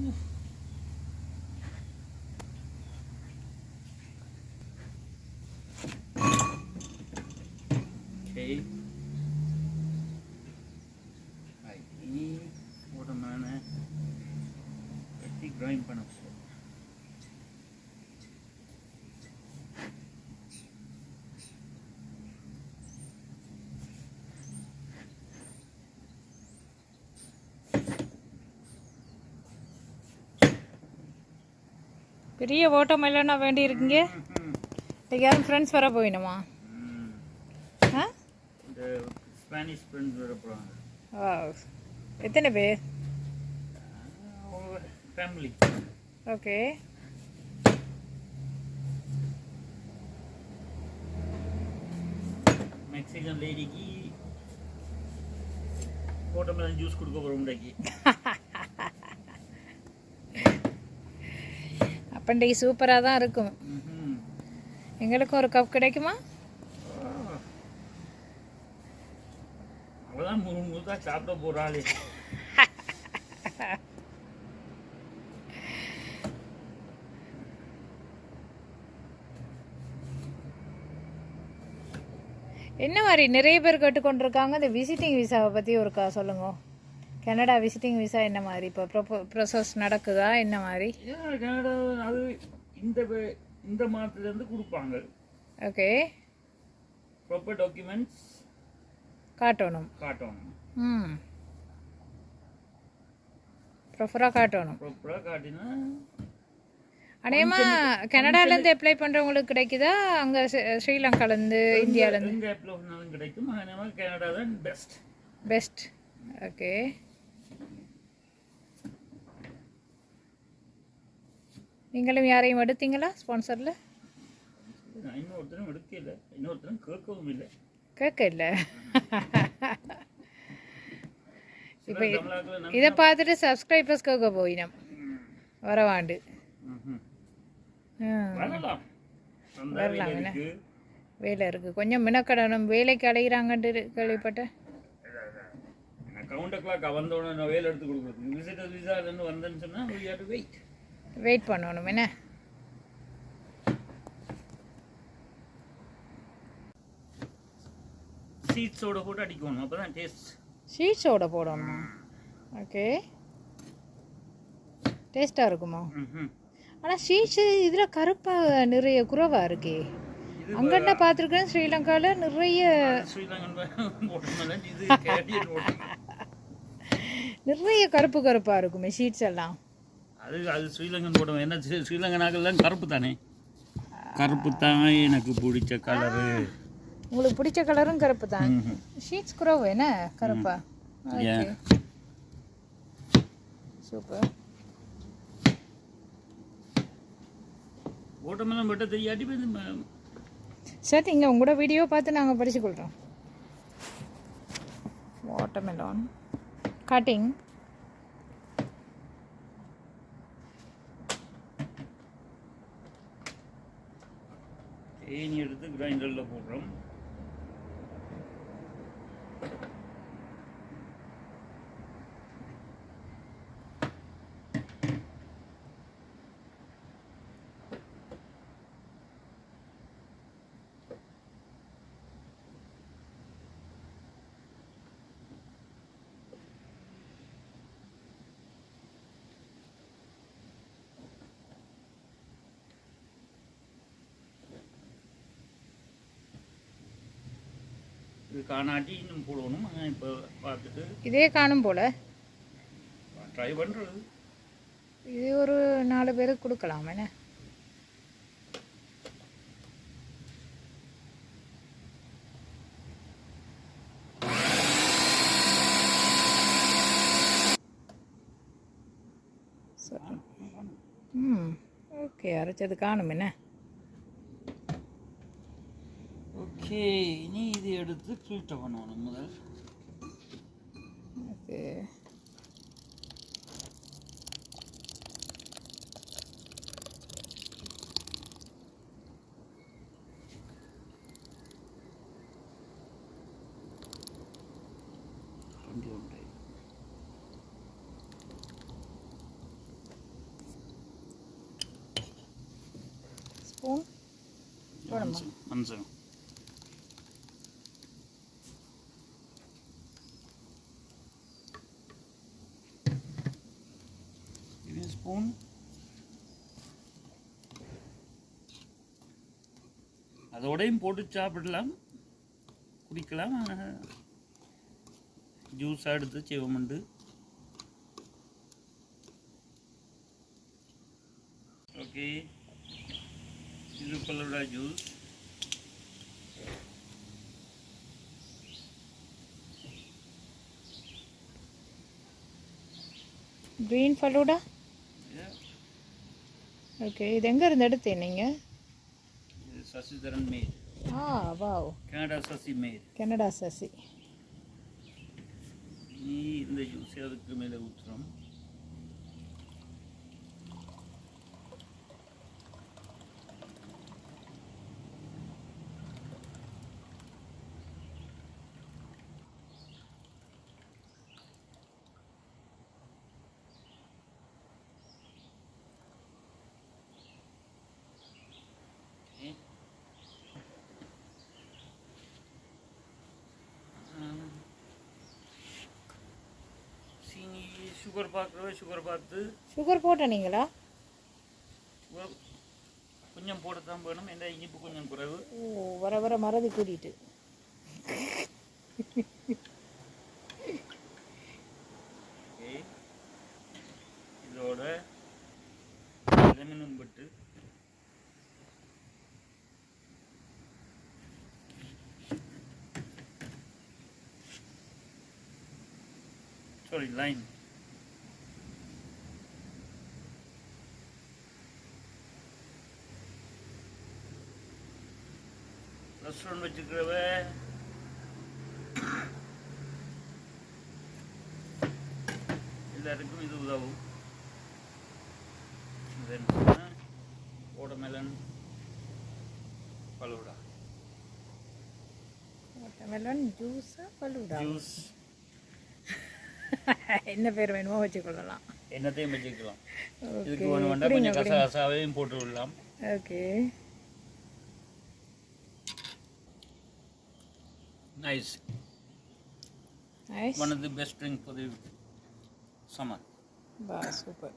Okay. Ini watermelon grind பண்ண போறோம். பெரிய வாட்டர்மெலனா வேண்டி இருக்கீங்க. இன்னைக்கு யாரும் ஃப்ரெண்ட்ஸ் வர போயிடுமா? இந்த ஸ்பானிஷ் ஃப்ரெண்ட்ஸ் வர போறாங்க. எத்தனை பேர்? ஃபேமிலி. ஓகே. மெக்சிகன் லேடிக்கு வாட்டர்மெலன் ஜூஸ் கொடுக்க போறோம் இன்னைக்கு. அப்பண்டை சூப்பராக தான் இருக்கும். எங்களுக்கும் ஒரு கப் கிடைக்குமா? அவதான் முழுதா சாப்பிட போறாளே. என்ன மாதிரி நிறைய பேர் கேட்டுக்கொண்டிருக்காங்க. இந்த விசிட்டிங் விசாவை பற்றி ஒருக்கா சொல்லுங்க. கனடா விசிட்டிங் விசா என்ன மாதிரி இப்போ ப்ரோசஸ் நடக்குதா? என்ன மாதிரி? கனடா அது இந்த மாதத்துலேருந்து கொடுப்பாங்க. ஓகே. ப்ராப்பர் டாக்குமெண்ட்ஸ் காட்டணும். ப்ராப்பராக காட்டினா அநேகமாக கனடாலேருந்து அப்ளை பண்ணுறவங்களுக்கு கிடைக்குதா? அங்கே ஸ்ரீலங்காலேருந்து இந்தியாவிலேருந்து எங்கே அப்ளை பண்ணாலும் கிடைக்கும். அதனால் கனடா தான் பெஸ்ட். ஓகே. நீங்களும் யாரையும் எடுத்தீங்களா ஸ்பான்சரில்? இன்னொருத்தரும் எடுக்கல, இன்னொருத்தரும் கேட்கவும் இல்லை. இப்போ இதை பார்த்துட்டு சப்ஸ்கிரைபர்ஸ் கேட்க போயினோம் வரவாண்டு. வரலாம் என்ன வேலை இருக்குது. கொஞ்சம் மினக்கடணும். வேலைக்கு அலைகிறாங்கன்ட்டு கேள்விப்பட்டேன். வெயிட் பண்ணணும் என்ன. சீட்ஸோட போட்டு அடிக்கணும், அப்பதான் டேஸ்ட். சீட்ஸோட போடணுமா? ஓகே. டேஸ்ட்டாக இருக்குமா? ஆனால் சீட்ஸு இதில் கருப்பாக நிறைய குறைவாக இருக்கே. அங்கன்னா பார்த்துருக்கேன் ஸ்ரீலங்காவில் நிறைய நிறைய கருப்பாக இருக்குமே சீட்ஸ் எல்லாம். அது ஸ்ரீலங்கன் போடுவோம். என்ன ஸ்ரீலங்கனாக்கெல்லாம் கருப்பு தானே. கருப்பு தான் எனக்கு பிடிச்ச கலரு. உங்களுக்கு பிடிச்ச கலரும் கருப்பு தான். ஷீட்ஸ் குறவு என்ன கருப்பா? Okay super. ஓட்டமெல்லாம் விட்ட தெரியாட்டி சரி, இங்கே உங்களோட வீடியோ பார்த்து நாங்கள் படிச்சுக்கொள்கிறோம். Watermelon cutting. தேனி எடுத்து கிரைண்டரில் போடுறோம். இது காணாட்டி இன்னும் போடணும். இப்போ பார்த்துட்டு இதே காணும் போல் ட்ரை பண்ணுறது. இது ஒரு 4 பேருக்கு கொடுக்கலாம் என்ன. ஓகே, அரைச்சது காணும் என்ன. ஓகே, இனி இது எடுத்து ஃபில்டர் பண்ணணும் முதல். Okay, One second. Give me a spoon. அதோடையும் போட்டு சாப்பிடலாம், குடிக்கலாம். ஜூஸ் எடுத்து செய்வோம்ண்டு. ஓகே, இது பல்லோட ஜூஸ். க்ரீன் ஃபலூடா. ஓகே, இது எங்கே இருந்து எடுத்தேன் நீங்கள்? இது Sasidharan made. Wow, Canada Sasi made. Canada Sasi. நீ இந்த ஜூஸ் அதுக்கு மேலே ஊற்றுறோம். சீனி சுகர் பார்த்து சுகர் போட்ட நீங்களா? கொஞ்சம் போடத்தான் வேணும், எந்த இனிப்பு கொஞ்சம் குறைவு. ஓ, வர வர மறதி கூட்டிட்டு. இதோட லெமனும் விட்டு லைன். ரெஸ்டாரண்ட் வச்சுக்கிறவ எல்லாருக்கும் இது உதவும். வாட்டர்மெலன் ஃபலூடா. வாட்டர்மெலன் ஜூஸா ஃபலூடா? ஜூஸ். என்ன பேர் வேணுமோ வச்சுக்கொள்ளலாம், என்னத்தையும் வச்சுக்கலாம். இதுக்கு ஓகே, வேணும் வேண்டாம், கொஞ்சம் கசாவையும் போட்டு விடலாம். Okay, nice. Nice. One of the best drink for the summer. பா, சூப்பர்.